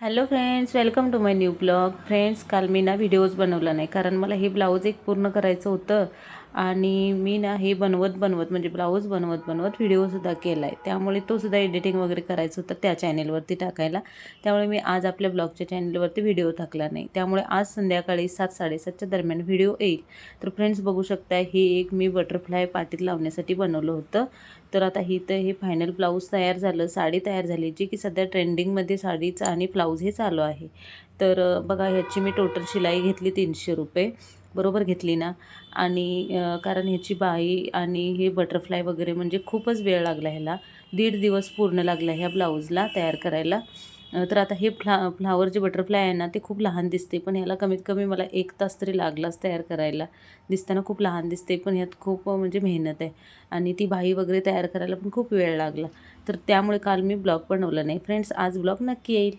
Hello friends, welcome to my new blog. Friends, काल मी ना व्हिडिओज बनवला नाही कारण मला हे ब्लाऊज एक पूर्ण करायचं होतं आणि मी ना हे बनवत म्हणजे ब्लाऊज बनवत व्हिडिओसुद्धा केला आहे. त्यामुळे तोसुद्धा एडिटिंग वगैरे करायचं होतं त्या चॅनेलवरती टाकायला. त्यामुळे मी आज आपल्या ब्लॉगच्या चॅनेलवरती व्हिडिओ टाकला नाही. त्यामुळे आज संध्याकाळी 7-7:30च्या दरम्यान व्हिडिओ येईल. तर फ्रेंड्स, बघू शकता हे एक मी बटरफ्लाय पाटीत लावण्यासाठी बनवलं होतं. तर आता हे फायनल ब्लाऊज तयार झालं, साडी तयार झाली, जी की सध्या ट्रेंडिंगमध्ये साडीचं आणि ब्लाऊज हे चालू आहे. तर बघा, ह्याची मी टोटल शिलाई घेतली 300 रुपये बरोबर घेतली ना. आणि कारण ह्याची बाही आणि हे बटरफ्लाय वगैरे म्हणजे खूपच वेळ लागला ह्याला. 1.5 दिवस पूर्ण लागला ह्या ब्लाऊजला तयार करायला. तर आता हे फ्लावर जे बटरफ्लाय आहे ना, ते खूप लहान दिसते, पण ह्याला कमीत कमी मला 1 तास तरी लागलाच तयार करायला. दिसताना खूप लहान दिसते, पण ह्यात खूप म्हणजे मेहनत आहे आणि ती बाही वगैरे तयार करायला पण खूप वेळ लागला. तर त्यामुळे काल मी ब्लॉग बनवला नाही. फ्रेंड्स, आज ब्लॉग नक्की येईल.